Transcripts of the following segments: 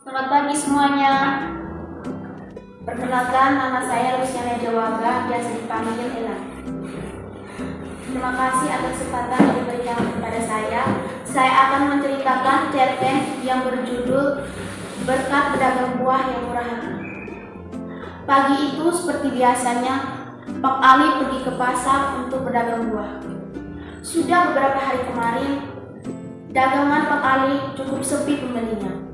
Selamat pagi semuanya. Perkenalkan, nama saya Luciana Jawaga, biasa dipanggil Ella. Terima kasih atas kesempatan yang diberikan kepada saya. Saya akan menceritakan cerpen yang berjudul Berkat Pedagang Buah yang Murah Hati. Pagi itu seperti biasanya, Pak Ali pergi ke pasar untuk berdagang buah. Sudah beberapa hari kemarin, dagangan Pak Ali cukup sepi pembelinya.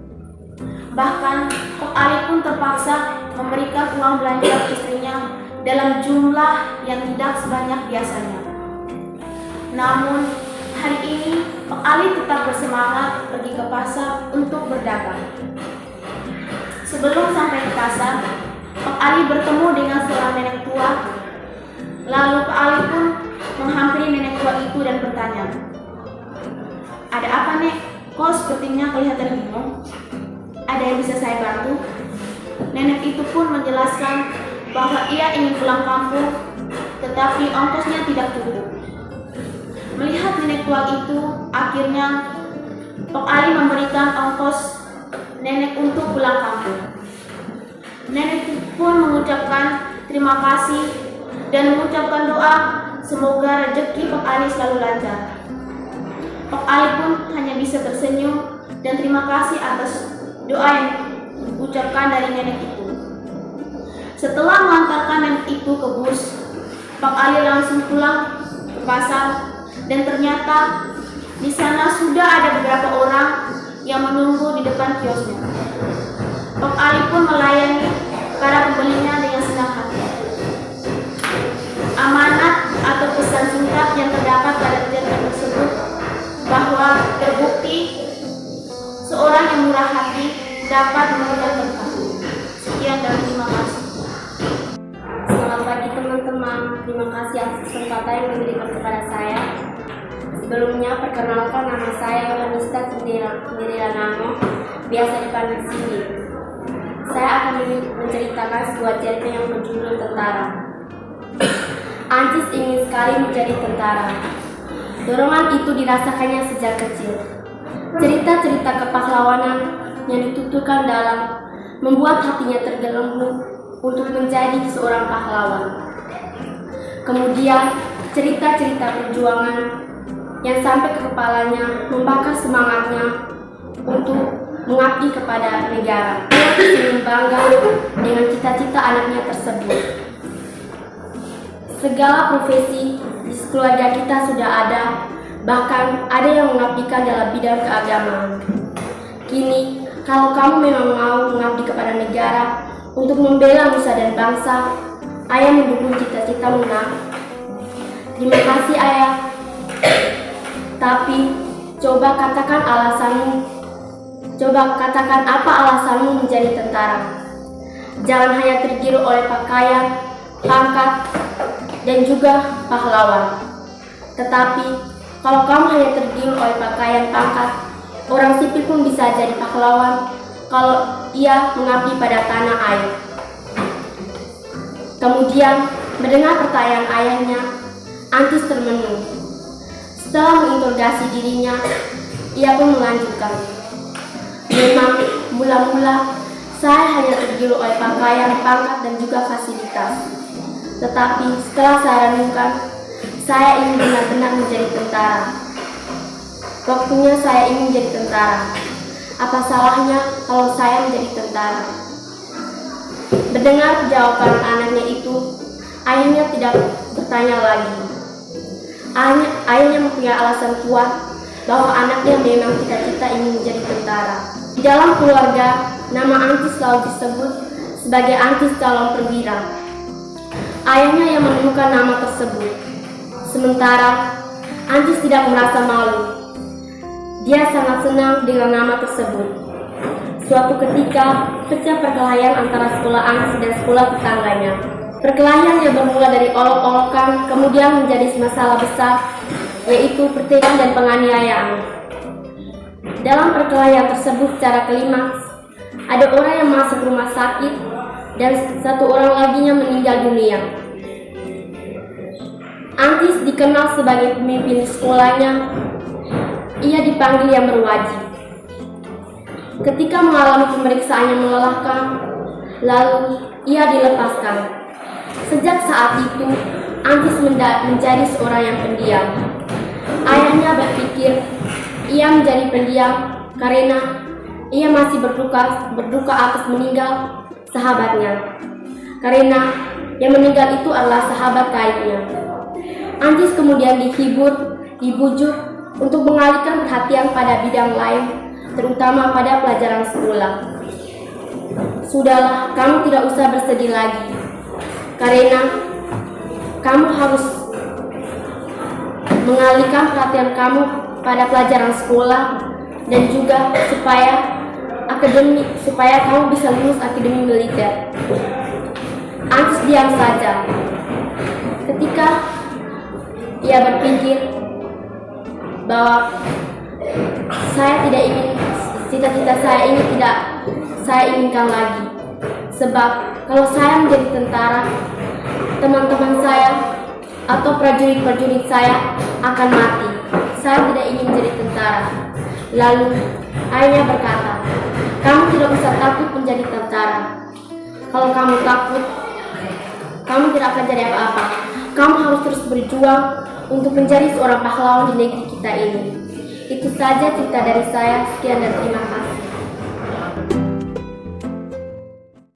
Bahkan, Pak Ali pun terpaksa memberikan uang belanja istrinya dalam jumlah yang tidak sebanyak biasanya. Namun, hari ini Pak Ali tetap bersemangat pergi ke pasar untuk berdagang. Sebelum sampai ke pasar, Pak Ali bertemu dengan seorang nenek tua. Lalu Pak Ali pun menghampiri nenek tua itu dan bertanya, "Ada apa, Nek? Kok sepertinya kelihatan bingung? Ada yang bisa saya bantu?" Nenek itu pun menjelaskan bahwa ia ingin pulang kampung, tetapi ongkosnya tidak cukup. Melihat nenek tua itu, akhirnya Pak Ali memberikan ongkos nenek untuk pulang kampung. Nenek pun mengucapkan terima kasih dan mengucapkan doa semoga rezeki Pak Ali selalu lancar. Pak Ali pun hanya bisa tersenyum dan terima kasih atas doa yang diucapkan dari nenek itu. Setelah mengantarkan nenek itu ke bus, Pak Ali langsung pulang ke pasar dan ternyata di sana sudah ada beberapa orang yang menunggu di depan kiosnya. Pak Ali pun melayani para pembelinya dengan senang hati. Amanat atau pesan singkat yang terdapat pada cerpen tersebut bahwa terbukti seorang yang murah hati dapat memberikan berkah. Sekian dan terima kasih. Selamat pagi teman-teman, terima kasih atas kesempatan yang diberikan kepada saya. Sebelumnya, perkenalkan nama saya Lanista Sendirianamo, biasa dipanggil Cindy. Saya akan menceritakan sebuah cerpen yang berjudul Tentara. Ancis ingin sekali menjadi tentara. Dorongan itu dirasakannya sejak kecil. Cerita-cerita kepahlawanan yang dituturkan dalam membuat hatinya tergelembung untuk menjadi seorang pahlawan. Kemudian, cerita-cerita perjuangan yang sampai ke kepalanya membakar semangatnya untuk mengabdi kepada negara. Ia ingin bangga dengan cita-cita anaknya tersebut. Segala profesi di keluarga kita sudah ada, bahkan ada yang mengabdikan dalam bidang keagamaan. Kini, kalau kamu memang mau mengabdi kepada negara untuk membela nusa dan bangsa, ayah mendukung cita-citamu, nak. Terima kasih, ayah. Tapi, coba katakan apa alasanmu menjadi tentara. Jangan hanya tergiur oleh pakaian, pangkat, dan juga pahlawan. Tetapi, kalau kamu hanya tergiur oleh pakaian, pangkat, orang sipil pun bisa jadi pahlawan kalau ia mengabdi pada tanah air. Kemudian, mendengar pertanyaan ayahnya, Ancis termenung. Setelah menginterogasi dirinya, ia pun melanjutkan, "Memang mula-mula saya hanya tergiur oleh pakaian, pangkat, dan juga fasilitas. Tetapi setelah saya renungkan, saya ingin benar-benar menjadi tentara. Waktunya saya ingin menjadi tentara. Apa salahnya kalau saya menjadi tentara?" Mendengar jawaban anaknya itu, ayahnya tidak bertanya lagi. Ayahnya mempunyai alasan kuat bahwa anaknya memang cita-cita ingin menjadi tentara. Di dalam keluarga, nama Ancis selalu disebut sebagai Ancis calon perwira. Ayahnya yang menemukan nama tersebut. Sementara, Ancis tidak merasa malu. Dia sangat senang dengan nama tersebut. Suatu ketika, pecah perkelahian antara sekolah Ancis dan sekolah tetangganya. Perkelahian yang bermula dari olok-olokan kemudian menjadi masalah besar, yaitu pertikaian dan penganiayaan. Dalam perkelahian tersebut secara klimaks, ada orang yang masuk rumah sakit dan satu orang laginya meninggal dunia. Ancis dikenal sebagai pemimpin sekolahnya. Ia dipanggil yang berwajib. Ketika mengalami pemeriksaan yang melelahkan, lalu ia dilepaskan. Sejak saat itu, Antis menjadi seorang yang pendiam. Ayahnya berpikir ia menjadi pendiam karena ia masih berduka atas meninggal sahabatnya. Karena yang meninggal itu adalah sahabat karibnya. Antis kemudian dibujuk untuk mengalihkan perhatian pada bidang lain, terutama pada pelajaran sekolah. Sudahlah, kamu tidak usah bersedih lagi, karena kamu harus mengalihkan perhatian kamu pada pelajaran sekolah dan juga supaya kamu bisa lulus akademi militer. Antis diam saja. Ketika ia berpikir bahwa cita-cita saya ini tidak saya inginkan lagi. Sebab kalau saya menjadi tentara, teman-teman saya atau prajurit-prajurit saya akan mati. Saya tidak ingin menjadi tentara. Lalu ayahnya berkata, kamu tidak usah takut menjadi tentara. Kalau kamu takut, kamu tidak akan jadi apa-apa. Kamu harus terus berjuang untuk menjadi seorang pahlawan di negeri kita ini. Itu saja cerita dari saya. Sekian dan terima kasih.